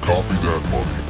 Copy that money.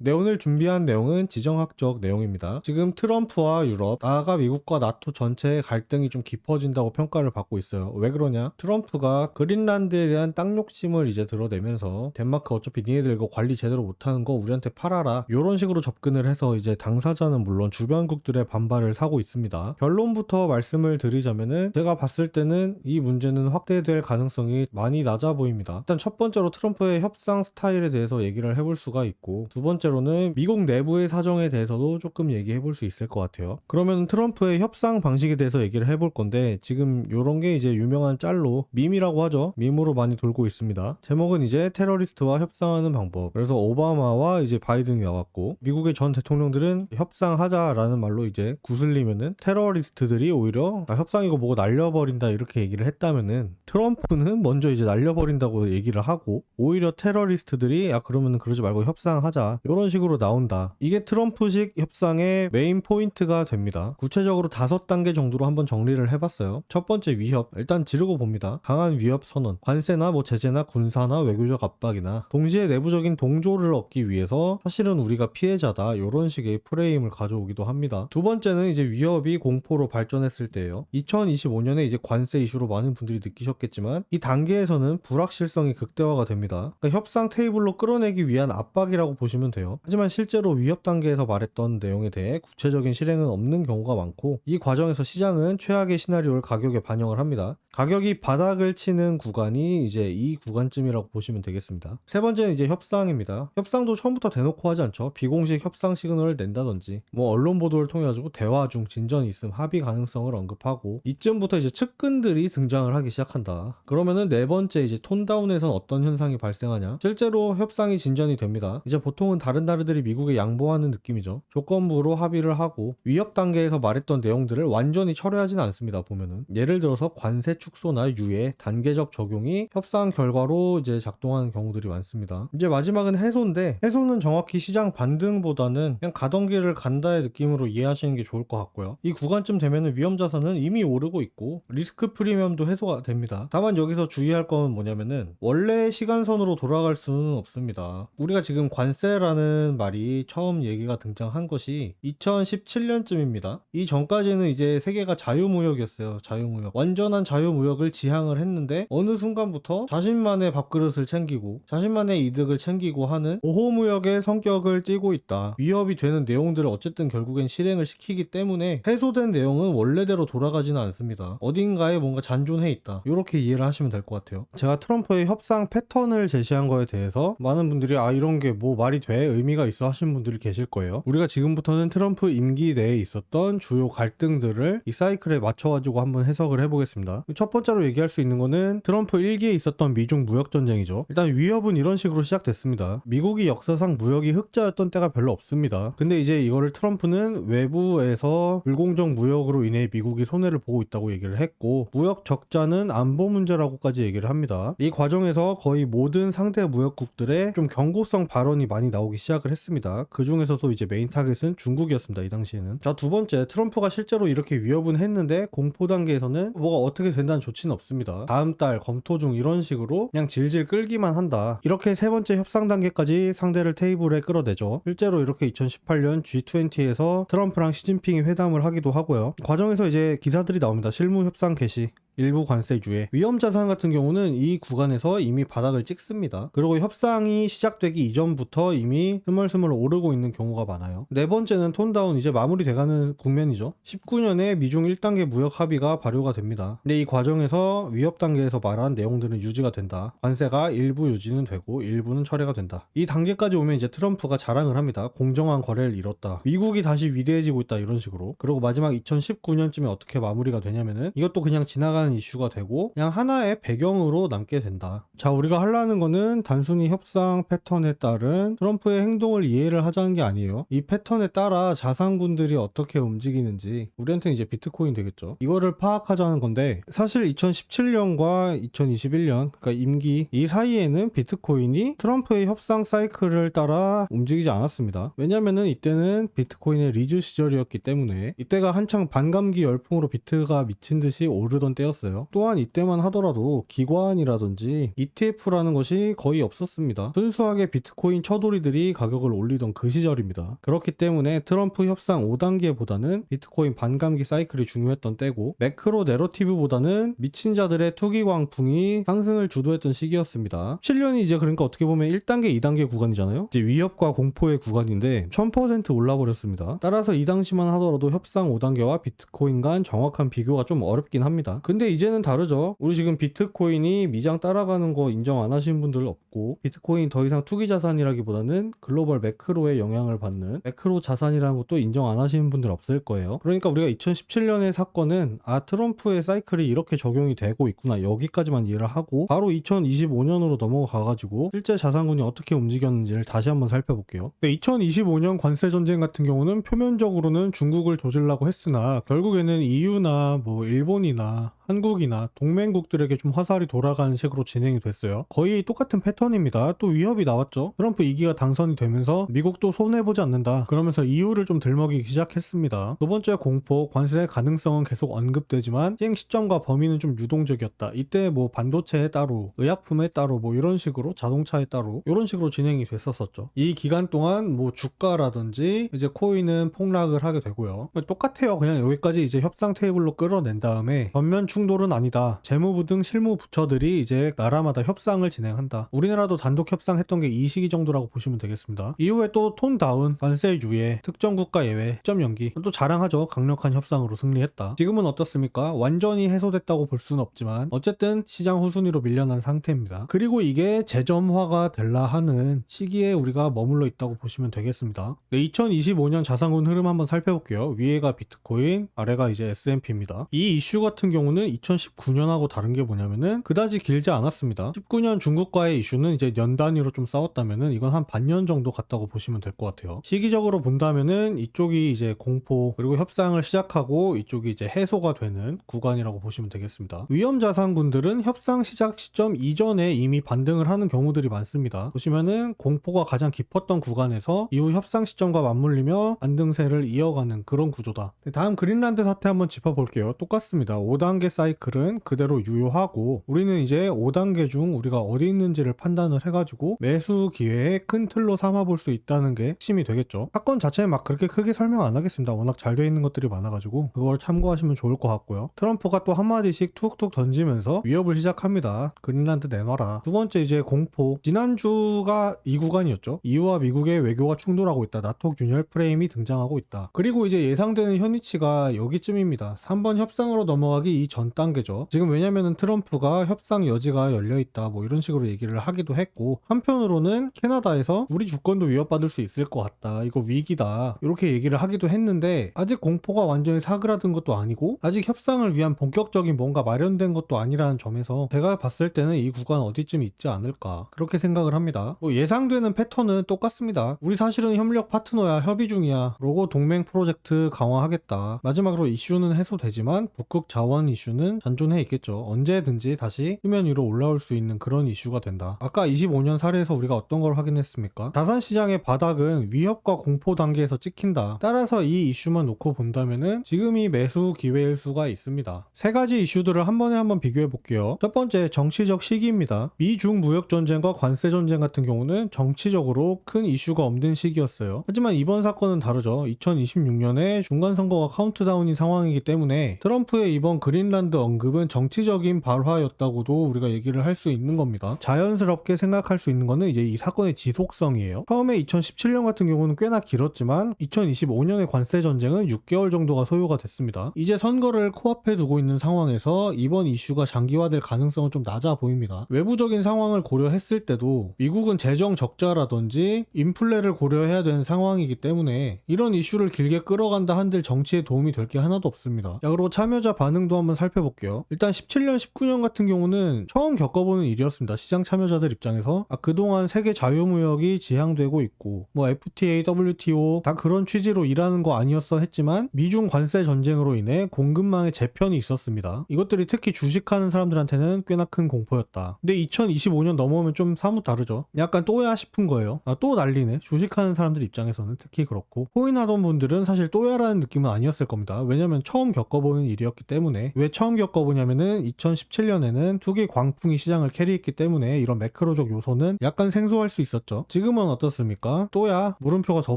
네, 오늘 준비한 내용은 지정학적 내용입니다. 지금 트럼프와 유럽, 나아가 미국과 나토 전체의 갈등이 좀 깊어진다고 평가를 받고 있어요. 왜 그러냐? 트럼프가 그린란드에 대한 땅 욕심을 이제 드러내면서 덴마크 어차피 니네들 이거 관리 제대로 못하는 거 우리한테 팔아라, 이런 식으로 접근을 해서 이제 당사자는 물론 주변국들의 반발을 사고 있습니다. 결론부터 말씀을 드리자면은 제가 봤을 때는 이 문제는 확대될 가능성이 많이 낮아 보입니다. 일단 첫 번째로 트럼프의 협상 스타일에 대해서 얘기를 해볼 수가 있고, 두 번째로는 미국 내부의 사정에 대해서도 조금 얘기해 볼 수 있을 것 같아요. 그러면 트럼프의 협상 방식에 대해서 얘기를 해볼 건데, 지금 요런 게 이제 유명한 짤로 밈이라고 하죠. 밈으로 많이 돌고 있습니다. 제목은 이제 테러리스트와 협상하는 방법. 그래서 오바마와 이제 바이든이 나왔고, 미국의 전 대통령들은 협상하자라는 말로 이제 구슬리면은 테러리스트들이 오히려 협상이고 뭐고 날려버린다 이렇게 얘기를 했다면은, 트럼프는 먼저 이제 날려버린다고 얘기를 하고, 오히려 테러리스트들이 야 그러면은 그러지 말고 협상하자, 이런 식으로 나온다. 이게 트럼프식 협상의 메인 포인트가 됩니다. 구체적으로 5단계 정도로 한번 정리를 해봤어요. 첫 번째, 위협. 일단 지르고 봅니다. 강한 위협 선언. 관세나 뭐 제재나 군사나 외교적 압박이나 동시에 내부적인 동조를 얻기 위해서 사실은 우리가 피해자다, 이런 식의 프레임을 가져오기도 합니다. 두 번째는 이제 위협이 공포로 발전했을 때예요. 2025년에 이제 관세 이슈로 많은 분들이 느끼셨겠지만, 이 단계에서는 불확실성이 극대화가 됩니다. 그러니까 협상 테이블로 끌어내기 위한 압박이라고 보시면 돼요. 하지만 실제로 위협 단계에서 말했던 내용에 대해 구체적인 실행은 없는 경우가 많고, 이 과정에서 시장은 최악의 시나리오를 가격에 반영을 합니다. 가격이 바닥을 치는 구간이 이제 이 구간쯤이라고 보시면 되겠습니다. 세 번째는 이제 협상입니다. 협상도 처음부터 대놓고 하지 않죠. 비공식 협상 시그널을 낸다든지, 뭐 언론 보도를 통해 가지고 대화 중 진전이 있음, 합의 가능성을 언급하고, 이쯤부터 이제 측근들이 등장을 하기 시작한다. 그러면은 네 번째, 이제 톤다운에선 어떤 현상이 발생하냐? 실제로 협상이 진전이 됩니다. 이제 보통은 다른 나라들이 미국에 양보하는 느낌이죠. 조건부로 합의를 하고, 위협 단계에서 말했던 내용들을 완전히 철회하지는 않습니다. 보면은 예를 들어서 관세 축소나 유예, 단계적 적용이 협상 결과로 이제 작동하는 경우들이 많습니다. 이제 마지막은 해소인데, 해소는 정확히 시장 반등보다는 그냥 가던 길을 간다의 느낌으로 이해하시는 게 좋을 것 같고요. 이 구간쯤 되면은 위험 자산은 이미 오르고 있고 리스크 프리미엄도 해소가 됩니다. 다만 여기서 주의할 건 뭐냐면은, 원래 시간선으로 돌아갈 수는 없습니다. 우리가 지금 관세라는 말이 처음 얘기가 등장한 것이 2017년쯤입니다. 이 전까지는 이제 세계가 자유무역이었어요. 자유무역. 완전한 자유무역을 지향을 했는데, 어느 순간부터 자신만의 밥그릇을 챙기고 자신만의 이득을 챙기고 하는 보호무역의 성격을 띠고 있다. 위협이 되는 내용들을 어쨌든 결국엔 실행을 시키기 때문에 해소된 내용은 원래대로 돌아가지는 않습니다. 어딘가에 뭔가 잔존해 있다, 이렇게 이해를 하시면 될 것 같아요. 제가 트럼프의 협상 패턴을 제시한 거에 대해서 많은 분들이 이런 게 뭐 말이 돼? 의미가 있어? 하시는 분들이 계실 거예요. 우리가 지금부터는 트럼프 임기 내에 있었던 주요 갈등들을 이 사이클에 맞춰가지고 한번 해석을 해보겠습니다. 첫 번째로 얘기할 수 있는 거는 트럼프 1기에 있었던 미중 무역전쟁이죠. 일단 위협은 이런 식으로 시작됐습니다. 미국이 역사상 무역이 흑자였던 때가 별로 없습니다. 근데 이제 이거를 트럼프는 외부에서 불공정 무역으로 인해 미국이 손해를 보고 있다고 얘기를 했고, 무역 적자는 안보 문제라고까지 얘기를 합니다. 이 과정에서 거의 모든 상대 무역국들의 좀 경고성 발언이 많이 나오기 시작을 했습니다. 그 중에서도 이제 메인 타겟은 중국이었습니다. 이 당시에는. 자, 두 번째, 트럼프가 실제로 이렇게 위협은 했는데 공포 단계에서는 뭐가 어떻게 된다는 조치는 없습니다. 다음 달 검토 중, 이런 식으로 그냥 질질 끌기만 한다. 이렇게 세 번째 협상 단계까지 상대를 테이블에 끌어내죠. 실제로 이렇게 2018년 G20에서 트럼프랑 시진핑이 회담을 하기도 하고요. 과정에서 이제 기사들이 나옵니다. 실무 협상 개시, 일부 관세 유예. 위험 자산 같은 경우는 이 구간에서 이미 바닥을 찍습니다. 그리고 협상이 시작되기 이전부터 이미 스멀스멀 오르고 있는 경우가 많아요. 네 번째는 톤다운, 이제 마무리돼가는 국면이죠. 19년에 미중 1단계 무역 합의가 발효가 됩니다. 근데 이 과정에서 위협 단계에서 말한 내용들은 유지가 된다. 관세가 일부 유지는 되고 일부는 철회가 된다. 이 단계까지 오면 이제 트럼프가 자랑을 합니다. 공정한 거래를 이뤘다, 미국이 다시 위대해지고 있다, 이런 식으로. 그리고 마지막 2019년쯤에 어떻게 마무리가 되냐면은, 이것도 그냥 지나가는 이슈가 되고 그냥 하나의 배경으로 남게 된다. 자, 우리가 하려는 거는 단순히 협상 패턴에 따른 트럼프의 행동을 이해를 하자는 게 아니에요. 이 패턴에 따라 자산군들이 어떻게 움직이는지, 우리한테는 이제 비트코인 되겠죠. 이거를 파악하자는 건데, 사실 2017년과 2021년, 그러니까 임기 이 사이에는 비트코인이 트럼프의 협상 사이클을 따라 움직이지 않았습니다. 왜냐면은 이때는 비트코인의 리즈 시절이었기 때문에, 이때가 한창 반감기 열풍으로 비트가 미친 듯이 오르던 때였습니다. 때였어요. 또한 이때만 하더라도 기관이라든지 ETF라는 것이 거의 없었습니다. 순수하게 비트코인 처돌이들이 가격을 올리던 그 시절입니다. 그렇기 때문에 트럼프 협상 5단계보다는 비트코인 반감기 사이클이 중요했던 때고, 매크로 내러티브보다는 미친 자들의 투기 광풍이 상승을 주도했던 시기였습니다. 7년이 이제 그러니까 어떻게 보면 1단계, 2단계 구간이잖아요. 이제 위협과 공포의 구간인데 1000% 올라버렸습니다. 따라서 이 당시만 하더라도 협상 5단계와 비트코인 간 정확한 비교가 좀 어렵긴 합니다. 근데 이제는 다르죠. 우리 지금 비트코인이 미장 따라가는 거 인정 안 하시는 분들 없고, 비트코인 더 이상 투기 자산이라기보다는 글로벌 매크로의 영향을 받는 매크로 자산이라는 것도 인정 안 하시는 분들 없을 거예요. 그러니까 우리가 2017년의 사건은 트럼프의 사이클이 이렇게 적용이 되고 있구나, 여기까지만 이해를 하고 바로 2025년으로 넘어가가지고 실제 자산군이 어떻게 움직였는지를 다시 한번 살펴볼게요. 2025년 관세 전쟁 같은 경우는 표면적으로는 중국을 조질라고 했으나 결국에는 EU나 뭐 일본이나 한국이나 동맹국들에게 좀 화살이 돌아가는 식으로 진행이 됐어요. 거의 똑같은 패턴입니다. 또 위협이 나왔죠. 트럼프 2기가 당선이 되면서 미국도 손해보지 않는다 그러면서 EU를 좀 들먹이기 시작했습니다. 두 번째 공포, 관세 가능성은 계속 언급되지만 시행 시점과 범위는 좀 유동적이었다. 이때 뭐 반도체에 따로, 의약품에 따로, 뭐 이런 식으로, 자동차에 따로 이런 식으로 진행이 됐었었죠. 이 기간 동안 뭐 주가라든지 이제 코인은 폭락을 하게 되고요. 똑같아요. 그냥 여기까지 이제 협상 테이블로 끌어낸 다음에 전면 충돌은 아니다, 재무부 등 실무 부처들이 이제 나라마다 협상을 진행한다. 우리나라도 단독 협상했던 게 이 시기 정도라고 보시면 되겠습니다. 이후에 또 톤 다운, 관세 유예, 특정 국가 예외, 시점 연기, 또 자랑하죠. 강력한 협상으로 승리했다. 지금은 어떻습니까? 완전히 해소됐다고 볼 수는 없지만 어쨌든 시장 후순위로 밀려난 상태입니다. 그리고 이게 재점화가 될라 하는 시기에 우리가 머물러 있다고 보시면 되겠습니다. 2025년 자산군 흐름 한번 살펴볼게요. 위에가 비트코인, 아래가 이제 S&P입니다. 이 이슈 같은 경우는 2019년하고 다른 게 뭐냐면은 그다지 길지 않았습니다. 19년 중국과의 이슈는 이제 년 단위로 좀 싸웠다면은 이건 한 반년 정도 갔다고 보시면 될 것 같아요. 시기적으로 본다면은 이쪽이 이제 공포 그리고 협상을 시작하고 이쪽이 이제 해소가 되는 구간이라고 보시면 되겠습니다. 위험 자산군들은 협상 시작 시점 이전에 이미 반등을 하는 경우들이 많습니다. 보시면은 공포가 가장 깊었던 구간에서 이후 협상 시점과 맞물리며 반등세를 이어가는 그런 구조다. 다음 그린란드 사태 한번 짚어볼게요. 똑같습니다. 5단계 사이클은 그대로 유효하고 우리는 이제 5단계 중 우리가 어디 있는지를 판단을 해가지고 매수 기회에 큰 틀로 삼아볼 수 있다는 게 핵심이 되겠죠. 사건 자체는 막 그렇게 크게 설명 안 하겠습니다. 워낙 잘 돼 있는 것들이 많아가지고 그걸 참고하시면 좋을 것 같고요. 트럼프가 또 한마디씩 툭툭 던지면서 위협을 시작합니다. 그린란드 내놔라. 두 번째 이제 공포. 지난주가 이 구간이었죠. EU와 미국의 외교가 충돌하고 있다. 나토 균열 프레임이 등장하고 있다. 그리고 이제 예상되는 현위치가 여기쯤입니다. 3번 협상으로 넘어가기 이전 단계죠. 지금 왜냐면은 트럼프가 협상 여지가 열려있다 뭐 이런 식으로 얘기를 하기도 했고, 한편으로는 캐나다에서 우리 주권도 위협받을 수 있을 것 같다, 이거 위기다 이렇게 얘기를 하기도 했는데 아직 공포가 완전히 사그라든 것도 아니고 아직 협상을 위한 본격적인 뭔가 마련된 것도 아니라는 점에서 제가 봤을 때는 이 구간 어디쯤 있지 않을까 그렇게 생각을 합니다. 뭐 예상되는 패턴은 똑같습니다. 우리 사실은 협력 파트너야, 협의 중이야, 로고 동맹 프로젝트 강화하겠다. 마지막으로 이슈는 해소되지만 북극 자원 이슈는 잔존해 있겠죠. 언제든지 다시 수면 위로 올라올 수 있는 그런 이슈가 된다. 아까 25년 사례에서 우리가 어떤 걸 확인했습니까? 자산시장의 바닥은 위협과 공포 단계에서 찍힌다. 따라서 이 이슈만 놓고 본다면은 지금이 매수 기회일 수가 있습니다. 세 가지 이슈들을 한 번에 한번 비교해 볼게요. 첫 번째, 정치적 시기입니다. 미중 무역 전쟁과 관세 전쟁 같은 경우는 정치적으로 큰 이슈가 없는 시기였어요. 하지만 이번 사건은 다르죠. 2026년에 중간선거가 카운트다운인 상황이기 때문에 트럼프의 이번 그린란드 언급은 정치적인 발화였다고도 우리가 얘기를 할 수 있는 겁니다. 자연스럽게 생각할 수 있는 거는 이제 이 사건의 지속성이에요. 처음에 2017년 같은 경우는 꽤나 길었지만 2025년의 관세 전쟁은 6개월 정도가 소요가 됐습니다. 이제 선거를 코앞에 두고 있는 상황에서 이번 이슈가 장기화될 가능성은 좀 낮아 보입니다. 외부적인 상황을 고려했을 때도 미국은 재정 적자라든지 인플레를 고려해야 되는 상황이기 때문에 이런 이슈를 길게 끌어간다 한들 정치에 도움이 될 게 하나도 없습니다. 자, 그리고 참여자 반응도 한번 살펴볼게요. 일단 17년, 19년 같은 경우는 처음 겪어보는 일이었습니다. 시장 참여자들 입장에서 그동안 세계 자유무역이 지향되고 있고 뭐 FTA, WTO 다 그런 취지로 일하는 거 아니었어 했지만 미중 관세 전쟁으로 인해 공급망의 재편이 있었습니다. 이것들이 특히 주식하는 사람들한테는 꽤나 큰 공포였다. 근데 2025년 넘어오면 좀 사뭇 다르죠. 약간 또야 싶은 거예요. 또 난리네. 주식하는 사람들 입장에서는 특히 그렇고, 코인 하던 분들은 사실 또야라는 느낌은 아니었을 겁니다. 왜냐면 처음 겪어보는 일이었기 때문에. 왜 처음 겪어보냐면은 2017년에는 투기 광풍이 시장을 캐리했기 때문에 이런 매크로적 요소는 약간 생소할 수 있었죠. 지금은 어떻습니까? 또야 물음표가 더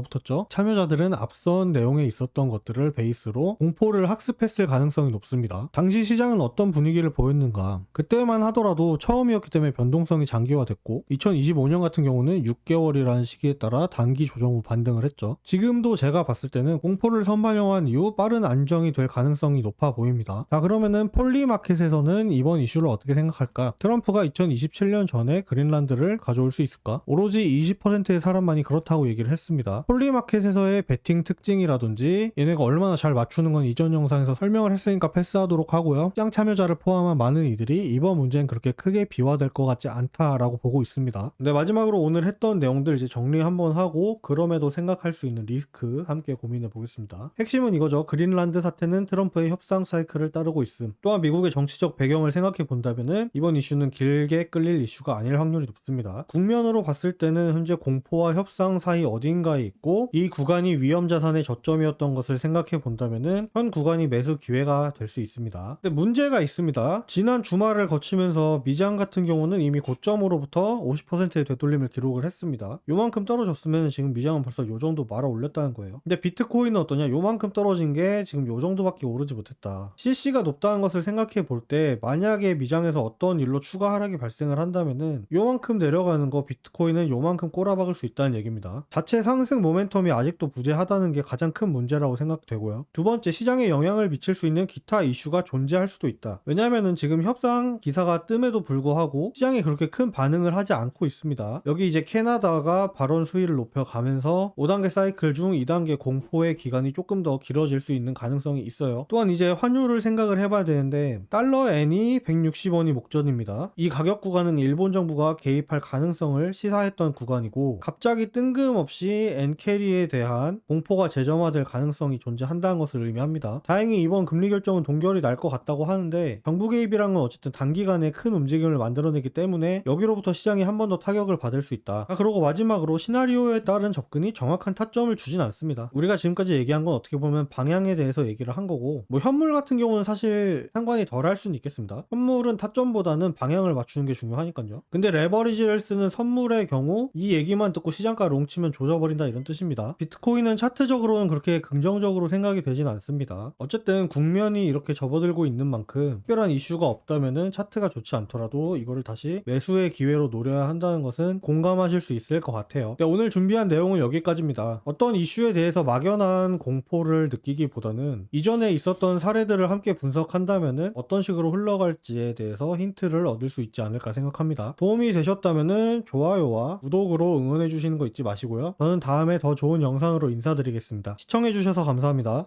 붙었죠. 참여자들은 앞선 내용에 있었던 것들을 베이스로 공포를 학습했을 가능성이 높습니다. 당시 시장은 어떤 분위기를 보였는가? 그때만 하더라도 처음이었기 때문에 변동성이 장기화됐고 2025년 같은 경우는 6개월이라는 시기에 따라 단기 조정 후 반등을 했죠. 지금도 제가 봤을 때는 공포를 선반영한 이후 빠른 안정이 될 가능성이 높아 보입니다. 자, 그러면은 폴리마켓에서는 이번 이슈를 어떻게 생각할까? 트럼프가 2027년 전에 그린란드를 가져올 수 있을까? 오로지 20%의 사람만이 그렇다고 얘기를 했습니다. 폴리마켓에서의 베팅 특징이라든지 얘네가 얼마나 잘 맞추는 건 이전 영상에서 설명을 했으니까 패스하도록 하고요. 시장 참여자를 포함한 많은 이들이 이번 문제는 그렇게 크게 비화될 것 같지 않다라고 보고 있습니다. 네, 마지막으로 오늘 했던 내용들 이제 정리 한번 하고 그럼에도 생각할 수 있는 리스크 함께 고민해 보겠습니다. 핵심은 이거죠. 그린란드 사태는 트럼프의 협상 사이클을 따르고 있음. 또한 미국의 정치적 배경을 생각해 본다면은 이번 이슈는 길게 끌릴 이슈가 아닐 확률이 높습니다. 국면으로 봤을 때는 현재 공포와 협상 사이 어딘가에 있고 이 구간이 위험 자산의 저점이었던 것을 생각해 본다면은 현 구간이 매수 기회가 될 수 있습니다. 근데 문제가 있습니다. 지난 주말을 거치면서 미장 같은 경우는 이미 고점으로부터 50%의 되돌림을 기록을 했습니다. 요만큼 떨어졌으면 지금 미장은 벌써 요 정도 말아 올렸다는 거예요. 근데 비트코인은 어떠냐? 요만큼 떨어진 게 지금 요 정도밖에 오르지 못했다. CC가 높다는 것을 생각해 볼 때 만약에 미장에서 어떤 일로 추가 하락이 발생을 한다면은 요만큼 내려가는 거 비트코인은 요만큼 꼬라박을 수 있다는 얘기입니다. 자체 상승 모멘텀이 아직도 부재하다는 게 가장 큰 문제라고 생각되고요. 두 번째, 시장에 영향을 미칠 수 있는 기타 이슈가 존재할 수도 있다. 왜냐면은 지금 협상 기사가 뜸에도 불구하고 시장이 그렇게 큰 반응을 하지 않고 있습니다. 여기 이제 캐나다가 발언 수위를 높여가면서 5단계 사이클 중 2단계 공포의 기간이 조금 더 길어질 수 있는 가능성이 있어요. 또한 이제 환율을 생각을 해봐야 되는데 달러 N이 160원이 목전입니다. 이 가격 구간은 일본 정부가 개입할 가능성을 시사했던 구간이고 갑자기 뜬금없이 N캐리에 대한 공포가 재점화될 가능성이 존재한다는 것을 의미합니다. 다행히 이번 금리 결정은 동결이 날 것 같다고 하는데 정부 개입이란 건 어쨌든 단기간에 큰 움직임을 만들어내기 때문에 여기로부터 시장이 한 번 더 타격을 받을 수 있다. 그리고 마지막으로 시나리오에 따른 접근이 정확한 타점을 주진 않습니다. 우리가 지금까지 얘기한 건 어떻게 보면 방향에 대해서 얘기를 한 거고 뭐 현물 같은 경우는 사실 상관이 덜 할 수는 있겠습니다. 현물은 타점보다는 방향을 맞추는 게 중요하니까요. 근데 레버리지를 쓰는 선물의 경우 이 얘기만 듣고 시장가 롱치면 조져버린다 이런 뜻입니다. 비트코인은 차트적으로는 그렇게 긍정적으로 생각이 되진 않습니다. 어쨌든 국면이 이렇게 접어들고 있는 만큼 특별한 이슈가 없다면은 차트가 좋지 않더라도 이거를 다시 매수의 기회로 노려야 한다는 것은 공감하실 수 있을 것 같아요. 네, 오늘 준비한 내용은 여기까지입니다. 어떤 이슈에 대해서 막연한 공포를 느끼기보다는 이전에 있었던 사례들을 함께 분석한다면은 어떤 식으로 흘러갈지에 대해서 힌트를 얻을 수 있지 않을까 생각합니다. 도움이 되셨다면은 좋아요와 구독으로 응원해 주시는 거 잊지 마시고요. 저는 다음에 더 좋은 영상으로 인사드리겠습니다. 시청해 주셔서 감사합니다.